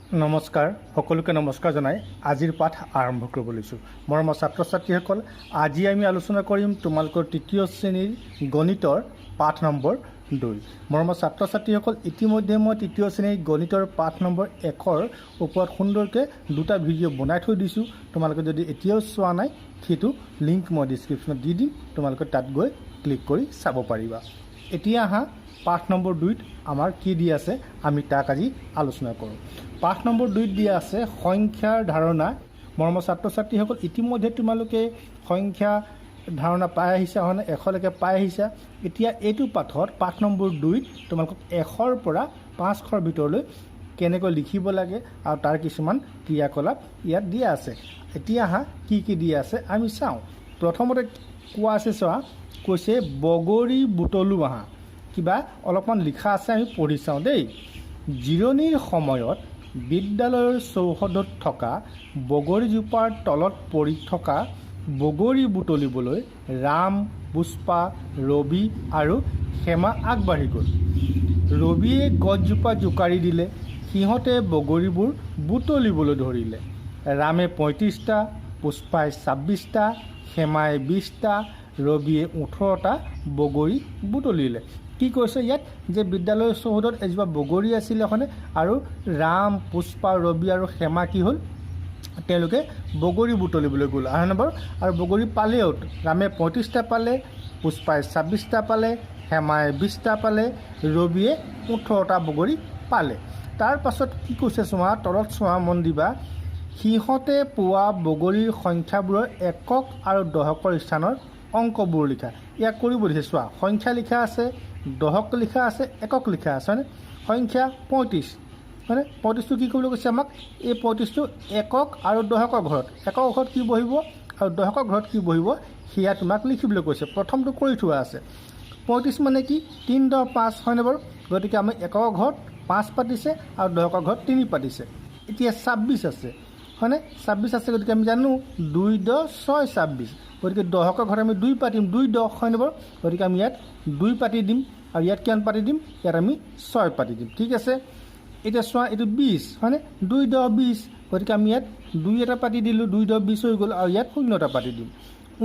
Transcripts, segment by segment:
নমস্কাৰ সকলোকে নমস্কাৰ জনাই আজিৰ পাঠ আৰম্ভ কৰিব লৈছোঁ। মৰমৰ ছাত্ৰ ছাত্ৰীসকল, আজি আমি আলোচনা কৰিম তোমালোকৰ তৃতীয় শ্ৰেণীৰ গণিতৰ পাঠ নম্বৰ 2। মৰমৰ ছাত্ৰ ছাত্ৰীসকল, ইতিমধ্যে মই তৃতীয় শ্ৰেণীৰ গণিতৰ পাঠ নম্বৰ 1ৰ ওপৰত সুন্দৰকৈ দুটা ভিডিঅ' বনাই থৈ দিছোঁ। তোমালোকে যদি এতিয়াও চোৱা নাই, সেইটো লিংক মই ডিছক্ৰিপশ্যনত দি দিম, তোমালোকে তাত গৈ ক্লিক কৰি চাব পাৰিবা। এতিয়া আহা পাঠ নম্বৰ 2ত আমাৰ কি দিয়া আছে আমি তাক আজি আলোচনা কৰোঁ। পাঠ নম্বৰ 2ত দিয়া আছে সংখ্যাৰ ধাৰণা। মৰমৰ ছাত্ৰ ছাত্ৰীসকল, ইতিমধ্যে তোমালোকে সংখ্যা ধাৰণা পাই আহিছা, হয়নে? 100লৈকে পাই আহিছা। এতিয়া এইটো পাঠত পাঠ নম্বৰ 2ত তোমালোকক 100ৰ পৰা 500ৰ ভিতৰলৈ কেনেকৈ লিখিব লাগে আৰু তাৰ কিছুমান ক্ৰিয়াকলাপ ইয়াত দিয়া আছে। এতিয়া আহা কি কি দিয়া আছে আমি চাওঁ। প্ৰথমতে কোৱা আছে, চোৱা, কৈছে বগৰী বুটলো আহা। কিবা অলপমান লিখা আছে, আমি পঢ়ি চাওঁ দেই। জিৰণিৰ সময়ত বিদ্যালয়ৰ চৌহদত থকা বগৰীজোপাৰ তলত পৰি থকা বগৰী বুটলিবলৈ ৰাম, পুষ্পা, ৰবি আৰু হেমা আগবাঢ়ি গ'ল। ৰবিয়ে গছজোপা জোকাৰি দিলে, সিহঁতে বগৰীবোৰ বুটলিবলৈ ধৰিলে। ৰামে 35টা, পুষ্পাই 26টা, হেমাই 20টা, ৰবিয়ে 18টা বগৰী বুটলিলে। কি কৈছে ইয়াত যে বিদ্যালয়ৰ চৌহদত এজোপা বগৰী আছিলে এখনে, আৰু ৰাম, পুষ্পা, ৰবি আৰু হেমা কি হ'ল, তেওঁলোকে বগৰী বুটলিবলৈ গ'ল। আহা নম্বৰ, আৰু বগৰী পালেও। ৰামে 35টা পালে, পুষ্পাই 26টা পালে, হেমাই 20টা পালে, ৰবিয়ে 18টা বগৰী পালে। তাৰ পাছত কি কৈছে চোৱা, তলত চোৱা, মন দিবা। সিহঁতে পোৱা বগৰীৰ সংখ্যাবোৰৰ একক আৰু দশকৰ স্থানৰ অংকবোৰ লিখা। ইয়াক কৰিব দিছে। চোৱা, সংখ্যা লিখা আছে, দশক লিখা আছে, একক লিখা আছে, হয়নে? সংখ্যা 35, হয়নে? 35টো কি কৰিবলৈ কৈছে আমাক, এই 35টো একক আৰু দশকৰ ঘৰত, একক ঘৰত কি বহিব আৰু দশকৰ ঘৰত কি বহিব সেয়া তোমাক লিখিবলৈ কৈছে। প্ৰথমটো কৰি থোৱা আছে। 35 মানে কি, 3, 10, 5, হয়নে বাৰু? গতিকে আমি একৰ ঘৰত 5 পাতিছে আৰু দশকৰ ঘৰত 3 পাতিছে। এতিয়া 26 আছে, হয়নে? 26 আছে, গতিকে আমি জানো 2, 10, 6, 26। গতিকে দশকৰ ঘৰত আমি 2 পাতিম, 2, 10, হয়নে বাৰু? গতিকে আমি ইয়াত 2 পাতি দিম, আৰু ইয়াত কিমান পাতি দিম, ইয়াত আমি 6 পাতি দিম। ঠিক আছে। এতিয়া চোৱা, এইটো 20, হয়নে? 2, 10, 20, গতিকে আমি ইয়াত 2 এটা পাতি দিলোঁ, 2, 10, 20 হৈ গ'ল, আৰু ইয়াত 0 এটা পাতি দিম।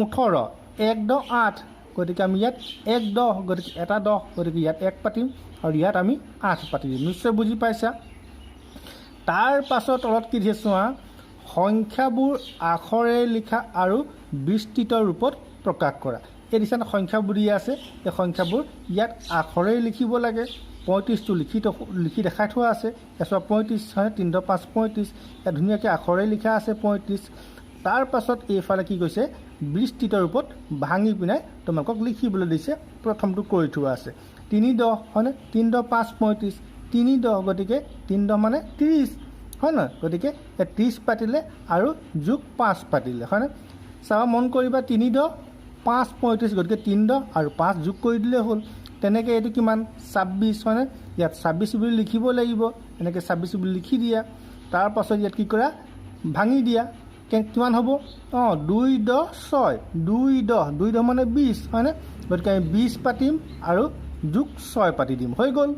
18, 1, 10, 8, গতিকে আমি ইয়াত 1, 10, গতিকে এটা 10, গতিকে ইয়াত 1 পাতিম, আৰু ইয়াত আমি 8 পাতি দিম। নিশ্চয় বুজি পাইছা। তাৰ পাছত তলত কি দিছে চোৱা, সংখ্যাবোৰ আখৰে লিখা আৰু বিস্তৃত ৰূপত প্ৰকাশ কৰা। এই দিছে সংখ্যাবোৰ দিয়া আছে, এই সংখ্যাবোৰ ইয়াত আখৰে লিখিব লাগে। 35টো লিখি দেখাই থোৱা আছে। এচোৱা 35, হয়, 3, 10, 5, 35, ইয়াত ধুনীয়াকৈ আখৰে লিখা আছে 35। তাৰ পাছত এইফালে কি কৈছে, বিস্তৃত ৰূপত ভাঙি পিনাই তোমালোকক লিখিবলৈ দিছে। প্ৰথমটো কৰি থোৱা আছে। 3, 10, হয়নে? 3, 10, 5, 35, 3, 10, গতিকে 3, 10 মানে 30, হয় নহয়? গতিকে 30 পাতিলে আৰু যোগ 5 পাতিলে, হয়নে? চাবা, মন কৰিবা, 3, 10, 5, 35, গতিকে 3, 10 আৰু 5 যোগ কৰি দিলে হ'ল। তেনেকৈ এইটো কিমান, 26, হয়নে? ইয়াত 26 বুলি লিখিব লাগিব। এনেকৈ 26 বুলি লিখি দিয়া। তাৰ পাছত ইয়াত কি কৰা, ভাঙি দিয়া। কিমান হ'ব, 2, 10, 6, 2, 10, 2, 10 মানে 20, হয়নে? গতিকে আমি 20 পাতিম আৰু যোগ 6 পাতি দিম, হৈ গ'ল।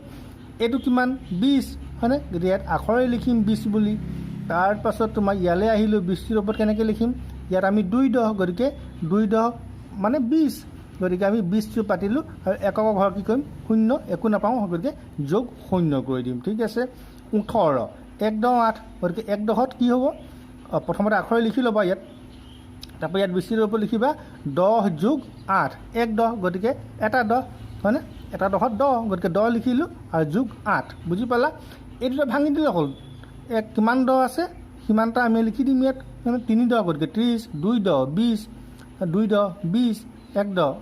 এইটো কিমান, 20, হয়নে? গতিকে ইয়াত আখৰে লিখিম 20 বুলি। তাৰ পাছত তোমাৰ ইয়ালৈ আহিলোঁ, 20ৰ ওপৰত কেনেকৈ লিখিম, ইয়াত আমি 2, 10, গতিকে 2, 10 মানে 20, গতিকে আমি 20টো পাতিলোঁ, আৰু একক ঘৰ কি কৰিম, 0, একো নাপাওঁ, গতিকে যোগ 0 কৰি দিম। ঠিক আছে। 18, 1, 10, 8, গতিকে 1 10ত কি হ'ব, প্ৰথমতে আখৰে লিখি ল'বা ইয়াত। তাৰপৰা ইয়াত বিস্তৃতৰ ওপৰত লিখিবা 10 যোগ 8, 1 10, গতিকে এটা 10, হয়নে? এটা 10ত 10, গতিকে 10 লিখিলোঁ আৰু যোগ 8। বুজি পালা? এই দুটা ভাঙি দিলে হ'ল। কিমান 10 আছে সিমানটা আমি লিখি দিম ইয়াত, 3, 10, গতিকে 30, 2, 10, 20, 2, 10, 20, 1 10,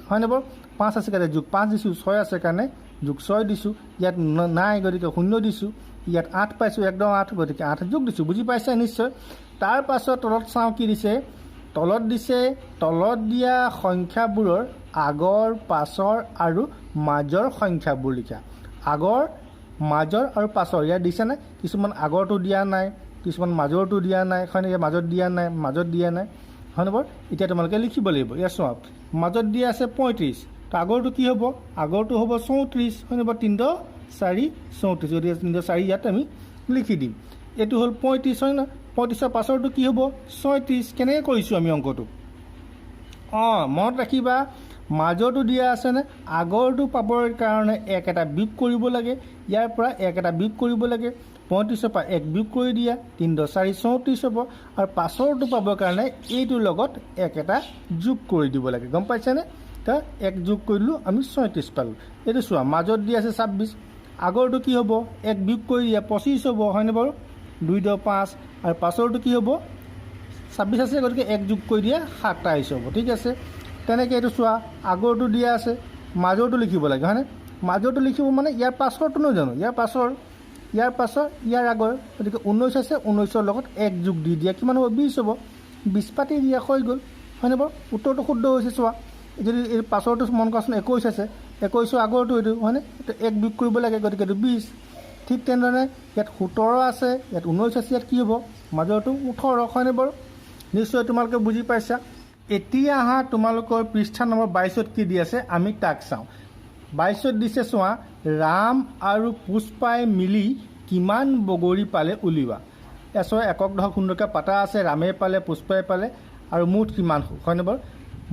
হয়নে বাৰু? 5 আছে কাৰণে যোগ 5 দিছোঁ, 6 আছে কাৰণে যোগ 6 দিছোঁ, ইয়াত নাই গতিকে 0 দিছোঁ, ইয়াত 8 পাইছোঁ, 1 10, 8, গতিকে 8 যোগ দিছোঁ। বুজি পাইছা নিশ্চয়। তাৰ পাছত তলত চাওঁ কি দিছে। তলত দিছে, তলত দিয়া সংখ্যাবোৰৰ আগৰ, পাছৰ আৰু মাজৰ সংখ্যাবোৰ লিখা। আগৰ, মাজৰ আৰু পাছৰ ইয়াত দিছেনে? কিছুমান আগৰটো দিয়া নাই, কিছুমান মাজৰটো দিয়া নাই, হয়নে? ইয়াত মাজত দিয়া নাই, মাজত দিয়া নাই, হয়নে বাৰু? এতিয়া তোমালোকে লিখিব লাগিব। ইয়াত চোৱা, মাজত দিয়া আছে 35, তো আগৰটো কি হ'ব, আগৰটো হ'ব 34, হয়নে বাৰু? 3, 10, 4, 34, গতিকে 3, 10, 4 ইয়াত আমি লিখি দিম। এইটো হ'ল 35 হয় ন, 35ৰ পাছৰটো কি হ'ব 36। কেনেকৈ কৰিছোঁ আমি অংকটো? মনত ৰাখিবা মাজৰটো দিয়া আছেনে, আগৰটো পাবৰ কাৰণে এক এটা বিয়োগ কৰিব লাগে, ইয়াৰ পৰা এক এটা বিয়োগ কৰিব লাগে। 35ৰ পৰা এক বিয়োগ কৰি দিয়া, 3 × 4 = 34 হ'ব। আৰু পাছৰটো পাবৰ কাৰণে এইটোৰ লগত এক এটা যোগ কৰি দিব লাগে, গম পাইছেনে? তো এক যোগ কৰিলোঁ, আমি 36 পালোঁ। এইটো চোৱা মাজত দি আছে 26, আগৰটো কি হ'ব এক বিয়োগ কৰি দিয়া 25 হ'ব, হয়নে বাৰু? 2 × 5 আৰু পাছৰটো কি হ'ব 26 আছে, গতিকে এক যোগ কৰি দিয়া 27 হ'ব, ঠিক আছে? তেনেকৈ এইটো চোৱা আগৰটো দিয়া আছে, মাজৰটো লিখিব লাগে, হয়নে? মাজৰটো লিখিব মানে ইয়াৰ পাছৰটো নহয় জানো, ইয়াৰ পাছৰ ইয়াৰ আগৰ, গতিকে 19 আছে, 19ৰ লগত এক যোগ দি দিয়া কিমান হ'ব 20 হ'ব। 20 পাতি দিয়া হৈ গ'ল, হয়নে বাৰু? উত্তৰটো শুদ্ধ হৈছে। চোৱা যদি এই পাছৰটো মন কৰাচোন 21 আছে, 21ৰ আগৰটো এইটো, হয়নে? এক বিয়োগ কৰিব লাগে, গতিকে এইটো 20। ঠিক তেনেধৰণে ইয়াত 17 আছে, ইয়াত 19 আছে, ইয়াত কি হ'ব মাজৰটো 18, হয়নে বাৰু? নিশ্চয় তোমালোকে বুজি পাইছা। এতিয়া আহা তোমালোকৰ পৃষ্ঠা নম্বৰ 22ত কি দি আছে আমি তাক চাওঁ। 22ত দিছে চোৱা, ৰাম আৰু পুষ্পাই মিলি কিমান বগৰী পালে উলিওৱা। একক ধৰক সুন্দৰকৈ পাতা আছে, ৰামে পালে পুষ্পাই পালে আৰু মুঠ কিমান, হয়নে বাৰু?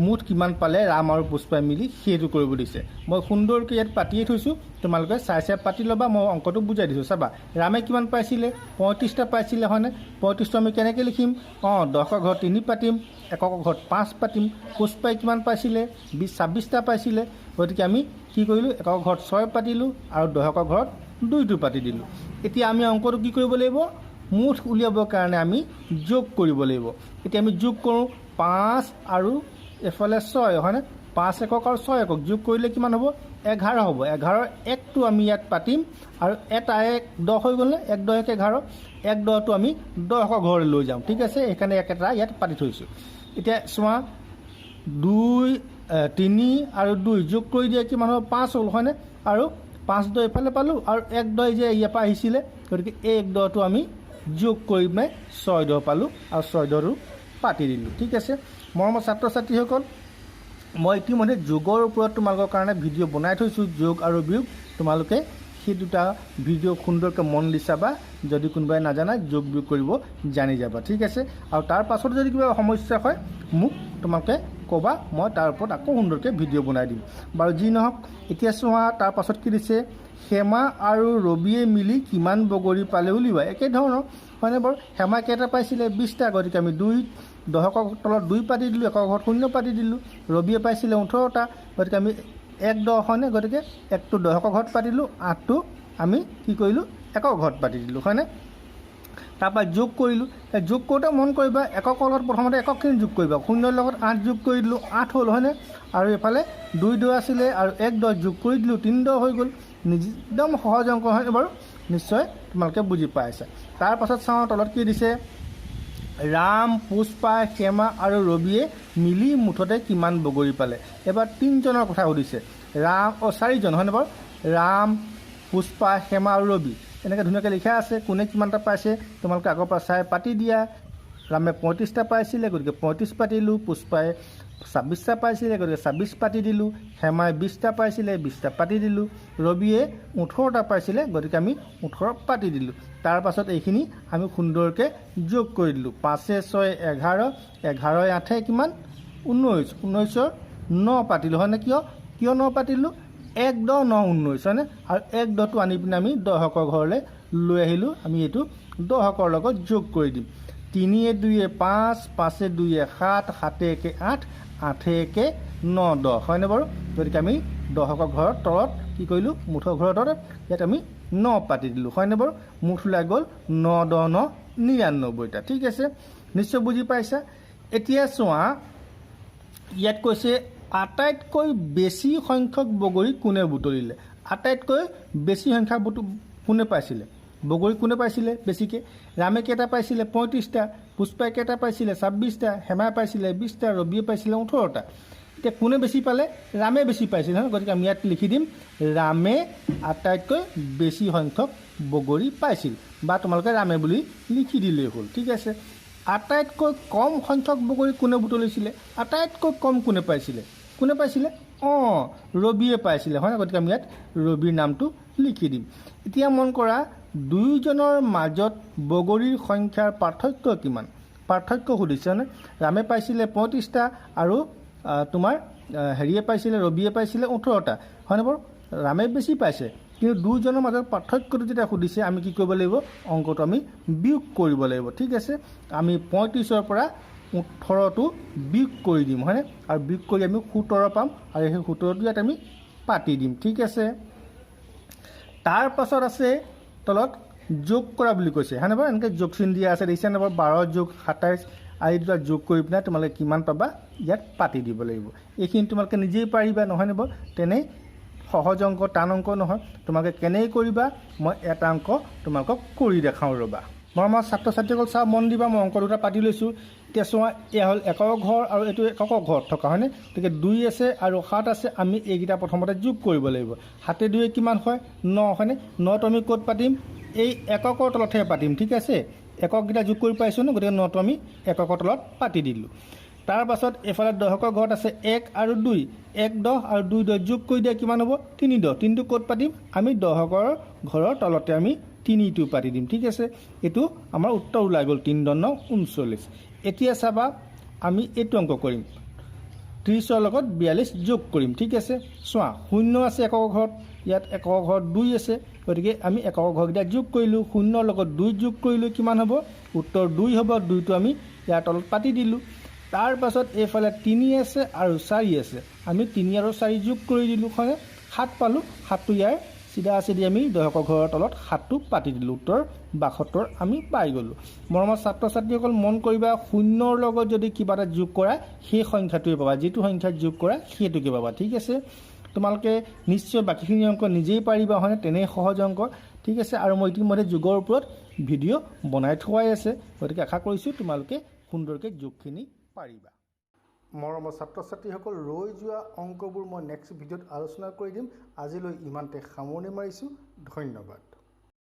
মুঠ কিমান পালে ৰাম আৰু পুষ্পাই মিলি সেইটো কৰিব দিছে। মই সুন্দৰকৈ ইয়াত পাতিয়ে থৈছোঁ, তোমালোকে চাই পাতি ল'বা, মই অংকটো বুজাই দিছোঁ। চাবা ৰামে কিমান পাইছিলে 35টা পাইছিলে, হয়নে? 35টো আমি কেনেকৈ লিখিম? 10ৰ ঘৰত 3 পাতিম, একৰ ঘৰত 5 পাতিম। পুষ্পাই কিমান পাইছিলে 26টা পাইছিলে, গতিকে আমি কি কৰিলোঁ একৰ ঘৰত 6 পাতিলোঁ আৰু 10ৰ ঘৰত 2টো পাতি দিলোঁ। এতিয়া আমি অংকটো কি কৰিব লাগিব? মুঠ উলিয়াবৰ কাৰণে আমি যোগ কৰিব লাগিব। এতিয়া আমি যোগ কৰোঁ 5 আৰু এফালে 6, হয়নে? 5 একক আৰু 6 একক যোগ কৰিলে কিমান হ'ব 11 হ'ব। 11ৰ একটো আমি ইয়াত পাতিম আৰু এটা 1 10 হৈ গ'ল নে? 1 10 1 11, 1 10টো আমি 10ৰ ঘৰলৈ লৈ যাওঁ, ঠিক আছে? সেইকাৰণে এটা ইয়াত পাতি থৈছোঁ। এতিয়া চোৱা 2 3 আৰু 2 যোগ কৰি দিয়ে কিমান হ'ব 5 হ'ল, হয়নে? আৰু 5 10 এইফালে পালোঁ আৰু 1 10 যে ইয়াৰ পৰা আহিছিলে, গতিকে এই 1 10টো আমি যোগ কৰি পিনে 6 10 পালোঁ আৰু 6 10টো পাতি দিলোঁ, ঠিক আছে? মৰমৰ ছাত্ৰ ছাত্ৰীসকল, মই ইতিমধ্যে যোগৰ ওপৰত তোমালোকৰ কাৰণে ভিডিঅ' বনাই থৈছোঁ, যোগ আৰু বিয়োগ। তোমালোকে সেই দুটা ভিডিঅ' সুন্দৰকৈ মন দি চাবা, যদি কোনোবাই নাজানা যোগ বিয়োগ কৰিব জানি যাবা, ঠিক আছে? আৰু তাৰ পাছত যদি কিবা সমস্যা হয় মোক তোমালোকে ক'বা, মই তাৰ ওপৰত আকৌ সুন্দৰকৈ ভিডিঅ' বনাই দিম বাৰু। যি নহওক, এতিয়া চোৱা তাৰ পাছত কি দিছে, হেমা আৰু ৰবিয়ে মিলি কিমান বগৰী পালে উলিওৱা। একেধৰণৰ, হয়নে বাৰু? হেমা কেইটা পাইছিলে 20টা, গতিকে আমি 10ৰ তলত 2 পাতি দিলোঁ, একৰ ঘৰত 0 পাতি দিলোঁ। ৰবিয়ে পাইছিলে 18টা, গতিকে আমি 1 10, হয়নে? গতিকে 1টো 10ৰ ঘৰত পাতিলোঁ, 8টো আমি কি কৰিলোঁ একৰ ঘৰত পাতি দিলোঁ, হয়নে? তাৰপৰা যোগ কৰিলোঁ। যোগ কৰোঁতে মন কৰিবা একক লগত প্ৰথমতে এককখিনি যোগ কৰিবা, 0ৰ লগত 8 যোগ কৰি দিলোঁ, 8 হ'ল, হয়নে? আৰু এইফালে 2 10 আছিলে আৰু 1 10 যোগ কৰি দিলোঁ, 3 10 হৈ গ'ল। একদম সহজ অংক, হয়নে বাৰু? নিশ্চয় তোমালোকে বুজি পাইছা। তাৰপাছত চাওঁ তলত কি দিছে, ৰাম, পুষ্পা, হেমা আৰু ৰবিয়ে মিলি মুঠতে কিমান বগৰী পালে। এবাৰ 3জনৰ কথা সুধিছে, 4জন, হয়নে বাৰু? ৰাম, পুষ্পা, হেমা আৰু ৰবি, এনেকৈ ধুনীয়াকৈ লিখা আছে। কোনে কিমানটা পাইছে তোমালোকে আগৰ পৰা চাই পাতি দিয়া। ৰামে 35টা পাইছিলে, গতিকে 35 পাতিলোঁ। পুষ্পাই 26টা পাইছিলে, গতিকে 26 পাতি দিলোঁ। হেমাই 20টা পাইছিলে, 20টা পাতি দিলোঁ। ৰবিয়ে 18টা পাইছিলে, গতিকে আমি 18 পাতি দিলোঁ। তাৰপাছত এইখিনি আমি সুন্দৰকৈ যোগ কৰি দিলোঁ। 5 6 11, 11 8 কিমান 19, 19ৰ 9 পাতিলোঁ, হয়নে? কিয় 9 পাতিলোঁ? 1 10 9 19, হয়নে? আৰু 1 10টো আনি পিনে আমি 10ৰ ঘৰলৈ লৈ আহিলোঁ। আমি এইটো 10ৰ লগত যোগ কৰি দিম। 3 2 5, 5 2 7, 7 1 8, 8 1 9 10, হয়নে বাৰু? গতিকে আমি 10ৰ ঘৰত তলত কি কৰিলোঁ, মুঠৰ ঘৰৰ তলত ইয়াত আমি 9 পাতি দিলোঁ, হয়নে বাৰু? মুঠ ওলাই গ'ল 9 10 9 99টা, ঠিক আছে? নিশ্চয় বুজি পাইছা। এতিয়া চোৱা ইয়াত কৈছে আটাইতকৈ বেছি সংখ্যক বগৰী কোনে বুটলিলে। আটাইতকৈ বেছি সংখ্যক কোনে পাইছিলে বগৰী, কোনে পাইছিলে বেছিকৈ? ৰামে কেইটা পাইছিলে 35টা, পুষ্পাই কেইটা পাইছিলে 26টা, হেমাই পাইছিলে 20টা, ৰবিয়ে পাইছিলে 18টা। এতিয়া কোনে বেছি পালে? ৰামে বেছি পাইছিলে, নহয়? গতিকে আমি ইয়াত লিখি দিম ৰামে আটাইতকৈ বেছি সংখ্যক বগৰী পাইছিল, বা তোমালোকে ৰামে বুলি লিখি দিলেই হ'ল, ঠিক আছে? আটাইতকৈ কম সংখ্যক বগৰী কোনে বুটলিছিলে? আটাইতকৈ কম কোনে পাইছিলে? ৰবিয়ে পাইছিলে, হয়? গতিকে আমি ইয়াত ৰবিৰ নামটো লিখি দিম। এতিয়া মন কৰা দুয়োজনৰ মাজত বগৰীৰ সংখ্যাৰ পাৰ্থক্য কিমান পাৰ্থক্য সুধিছেনে ৰামে পাইছিলে 35টা আৰু তোমাৰ হেৰিয়ে পাইছিলে ৰবিয়ে পাইছিলে 18টা হয়নে বাৰু ৰামে বেছি পাইছে কিন্তু দুয়োজনৰ মাজত পাৰ্থক্যটো যেতিয়া সুধিছে আমি কি কৰিব লাগিব অংকটো আমি বিয়োগ কৰিব লাগিব ঠিক আছে আমি 35ৰ পৰা 18টো বিয়োগ কৰি দিম হয়নে আৰু বিয়োগ কৰি আমি 17 পাম আৰু সেই 17টো ইয়াত আমি পাতি দিম ঠিক আছে তাৰ পাছত আছে তলত যোগ কৰা বুলি কৈছে হয়নে বাৰু এনেকৈ যোগ চিন দিয়া আছে দেখিছে নে বাৰু 12 যোগ 27 আৰু এই দুটা যোগ কৰি পিনে তোমালোকে কিমান পাবা ইয়াত পাতি দিব লাগিব এইখিনি তোমালোকে নিজেই পাৰিবা নহয় নে বাৰু তেনে সহজ অংক টান অংক নহয় তোমালোকে কেনেকৈ কৰিবা মই এটা অংক তোমালোকক কৰি দেখাওঁ ৰ'বা মই ছাত্ৰ ছাত্ৰীসকল চাওঁ মন দিবা মই অংক দুটা পাতি লৈছোঁ এতিয়া চোৱা এয়া হ'ল একক ঘৰ আৰু এইটো একক ঘৰত থকা হয়নে গতিকে 2 আছে আৰু 7 আছে আমি এইকেইটা প্ৰথমতে যোগ কৰিব লাগিব 7 2 কিমান হয় 9 হয়নে 9টো আমি ক'ত পাতিম এই এককৰ তলতহে পাতিম ঠিক আছে একককেইটা যোগ কৰি পাইছোঁ ন গতিকে 9টো আমি এককৰ তলত পাতি দিলোঁ তাৰ পাছত এফালে দহকৰ ঘৰত আছে 1 আৰু 2 1 10 আৰু 2 10 যোগ কৰি দিয়া কিমান হ'ব 3 10 3টো ক'ত পাতিম আমি দহকৰ ঘৰৰ তলতে আমি 3টো পাতি দিম ঠিক আছে এইটো আমাৰ উত্তৰ ওলাই গ'ল 3 10 39 এতিয়া চাবা আমি এইটো অংক কৰিম 30ৰ লগত 42 যোগ কৰিম ঠিক আছে চোৱা 0 আছে একক ঘৰত ইয়াত একক ঘৰত 2 আছে গতিকে আমি একক ঘৰকেইটা যোগ কৰিলোঁ 0ৰ লগত 2 যোগ কৰিলোঁ কিমান হ'ব উত্তৰ 2 হ'ব 2টো আমি ইয়াৰ তলত পাতি দিলোঁ তাৰ পাছত এইফালে 3 আছে আৰু 4 আছে আমি 3 আৰু 4 যোগ কৰি দিলোঁ হয় 7 পালোঁ 7টো ইয়াৰ চিধা চিধি আমি দহকৰ ঘৰৰ তলত 7টো পাতি দিলোঁ উত্তৰ 72 আমি পাই গ'লোঁ মৰমৰ ছাত্ৰ ছাত্ৰীসকল মন কৰিবা 0ৰ লগত যদি কিবা এটা যোগ কৰা সেই সংখ্যাটোৱে পাবা যিটো সংখ্যা যোগ কৰা সেইটোকে পাবা ঠিক আছে তোমালোকে নিশ্চয় বাকীখিনি অংক নিজেই পাৰিবা হয়নে তেনেই সহজ অংক ঠিক আছে আৰু মই ইতিমধ্যে যোগৰ ওপৰত ভিডিঅ' বনাই থোৱাই আছে গতিকে আশা কৰিছোঁ তোমালোকে সুন্দৰকৈ যোগখিনি পাৰিবা মৰমৰ ছাত্ৰ ছাত্ৰীসকল ৰৈ যোৱা অংকবোৰ মই নেক্সট ভিডিঅ'ত আলোচনা কৰি দিম আজিলৈ ইমানতে সামৰণি মাৰিছোঁ ধন্যবাদ